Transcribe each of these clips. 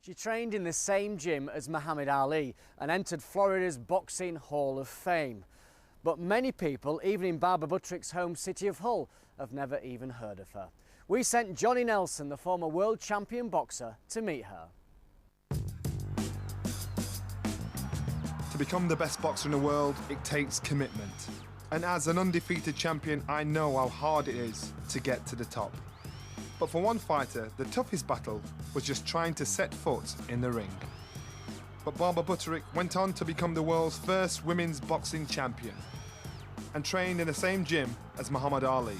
She trained in the same gym as Muhammad Ali and entered Florida's Boxing Hall of Fame. But many people, even in Barbara Buttrick's home city of Hull, have never even heard of her. We sent Johnny Nelson, the former world champion boxer, to meet her. To become the best boxer in the world, it takes commitment. And as an undefeated champion, I know how hard it is to get to the top. But for one fighter, the toughest battle was just trying to set foot in the ring. But Barbara Buttrick went on to become the world's first women's boxing champion and trained in the same gym as Muhammad Ali.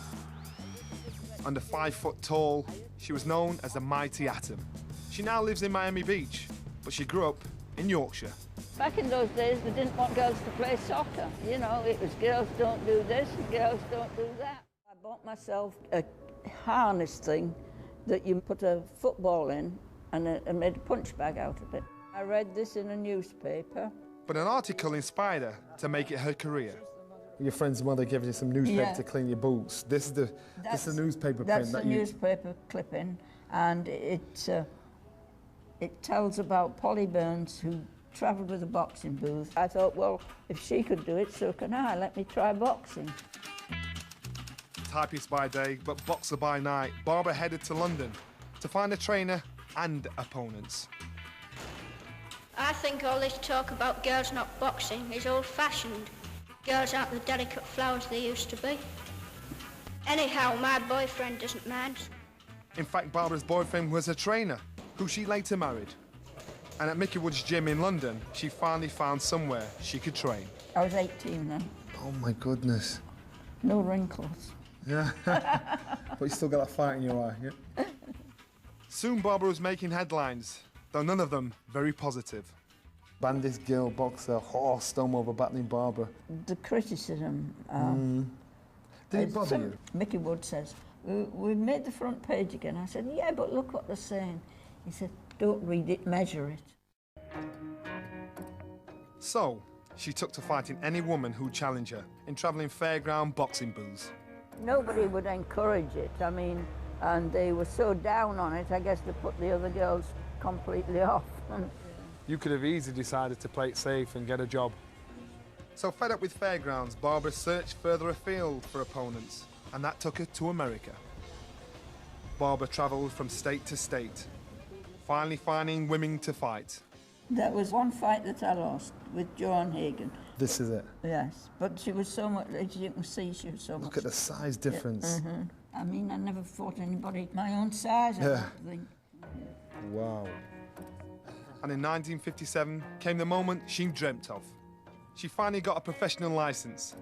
Under 5 foot tall, she was known as the Mighty Atom. She now lives in Miami Beach, but she grew up in Yorkshire. Back in those days, they didn't want girls to play soccer. You know, it was girls don't do this, girls don't do that. I bought myself a harness thing that you put a football in and made a punch bag out of it. I read this in a newspaper. But an article inspired her to make it her career. Your friend's mother gave you some newspaper to clean your boots. This is the newspaper print. That's the newspaper clipping, and it tells about Polly Burns, who travelled with a boxing booth. I thought, well, if she could do it, so can I. Let me try boxing. Typist by day, but boxer by night, Barbara headed to London to find a trainer and opponents. I think all this talk about girls not boxing is old-fashioned. Girls aren't the delicate flowers they used to be. Anyhow, my boyfriend doesn't mind. In fact, Barbara's boyfriend was a trainer, who she later married. And at Mickey Wood's gym in London, she finally found somewhere she could train. I was 18 then. Oh my goodness. No wrinkles. Yeah, but you still got that fight in your eye, yeah? Soon Barbara was making headlines, though none of them very positive. Bandest girl boxer, horse storm over battling Barbara. The criticism. Did it bother you? Mickey Wood says, we made the front page again. I said, yeah, but look what they're saying. He said, don't read it, measure it. So, she took to fighting any woman who'd challenge her in travelling fairground boxing booths. Nobody would encourage it, I mean, and they were so down on it, I guess they put the other girls completely off. You could have easily decided to play it safe and get a job. So fed up with fairgrounds, Barbara searched further afield for opponents, and that took her to America. Barbara travelled from state to state, finally finding women to fight. That was one fight that I lost with Joan Hagan. This is it? Yes, but she was so much, as you can see, she was so much... Look at the size difference. Yeah, I mean, I never fought anybody my own size, I don't think. Wow. And in 1957 came the moment she dreamt of. She finally got a professional licence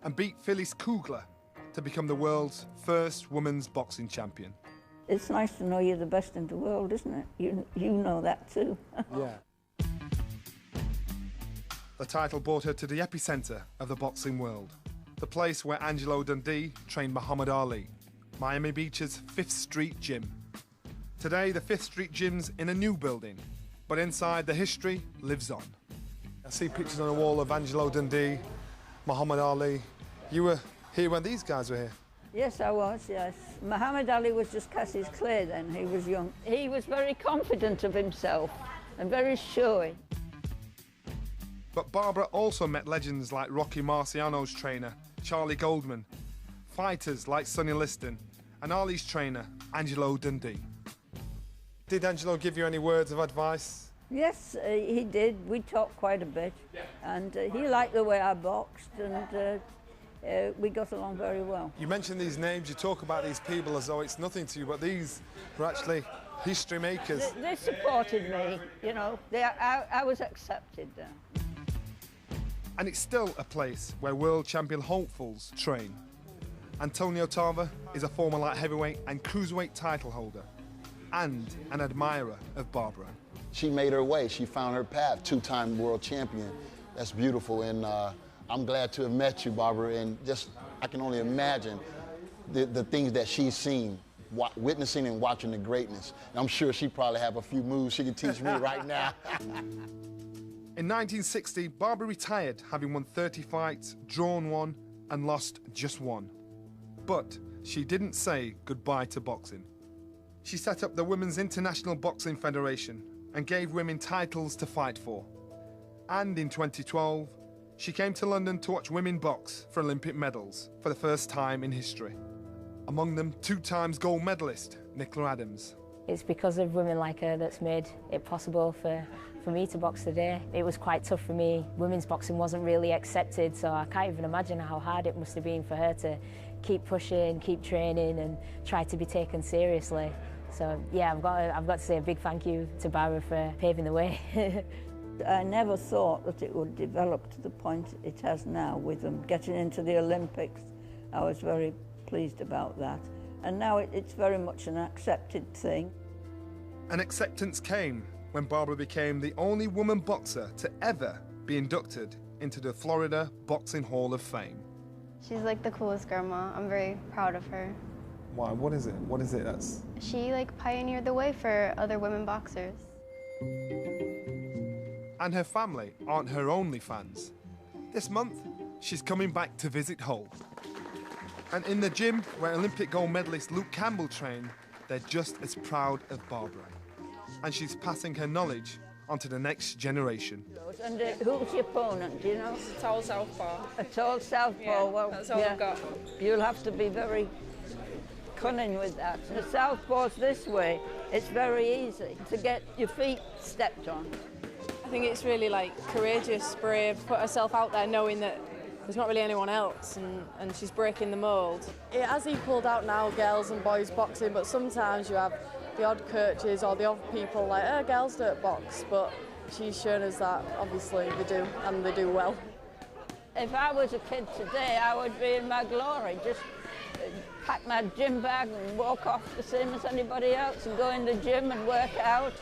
and beat Phyllis Kugler to become the world's first women's boxing champion. It's nice to know you're the best in the world, isn't it? You know that too. Yeah. The title brought her to the epicentre of the boxing world, the place where Angelo Dundee trained Muhammad Ali, Miami Beach's 5th Street Gym. Today, the 5th Street Gym's in a new building, but inside the history lives on. I see pictures on the wall of Angelo Dundee, Muhammad Ali. You were here when these guys were here? Yes, I was, yes. Muhammad Ali was just Cassius Clay then, he was young. He was very confident of himself and very showy. But Barbara also met legends like Rocky Marciano's trainer, Charlie Goldman, fighters like Sonny Liston, and Ali's trainer, Angelo Dundee. Did Angelo give you any words of advice? Yes, he did. We talked quite a bit, and he liked the way I boxed, and we got along very well. You mention these names, you talk about these people as though it's nothing to you, but these were actually history makers. They supported me, you know. I was accepted there. And it's still a place where world champion hopefuls train. Antonio Tarver is a former light heavyweight and cruiserweight title holder and an admirer of Barbara. She made her way, she found her path, 2-time world champion. That's beautiful, and I'm glad to have met you, Barbara, and just, I can only imagine the things that she's seen, witnessing and watching the greatness. And I'm sure she probably have a few moves she can teach me right now. In 1960, Barbara retired, having won 30 fights, drawn 1, and lost just 1. But she didn't say goodbye to boxing. She set up the Women's International Boxing Federation and gave women titles to fight for. And in 2012, she came to London to watch women box for Olympic medals for the first time in history. Among them, 2 times gold medalist Nicola Adams. It's because of women like her that's made it possible for me to box today. It was quite tough for me. Women's boxing wasn't really accepted, so I can't even imagine how hard it must have been for her to keep pushing, keep training and try to be taken seriously. So yeah, I've got to say a big thank you to Barbara for paving the way. I never thought that it would develop to the point it has now with them getting into the Olympics. I was very pleased about that. And now it's very much an accepted thing. An acceptance came when Barbara became the only woman boxer to ever be inducted into the Florida Boxing Hall of Fame. She's like the coolest grandma. I'm very proud of her. Why? What is it? What is it that's... She like pioneered the way for other women boxers. And her family aren't her only fans. This month, she's coming back to visit Hull. And in the gym where Olympic gold medalist Luke Campbell trained, they're just as proud of Barbara. And she's passing her knowledge onto the next generation. And who's your opponent, do you know? A tall southpaw. A tall southpaw, Yeah, well, that's all I've got. You'll have to be very cunning with that. The southpaw's this way. It's very easy to get your feet stepped on. I think it's really like courageous, brave, put herself out there knowing that there's not really anyone else and she's breaking the mould. It has equalled out now, girls and boys boxing, but sometimes you have the odd coaches or the odd people like, oh, girls don't box, but she's shown us that obviously they do, and they do well. If I was a kid today, I would be in my glory. Just pack my gym bag and walk off the same as anybody else and go in the gym and work out.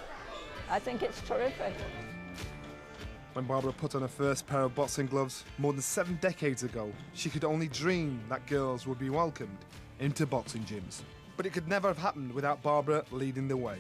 I think it's terrific. When Barbara put on her first pair of boxing gloves more than 7 decades ago, she could only dream that girls would be welcomed into boxing gyms. But it could never have happened without Barbara leading the way.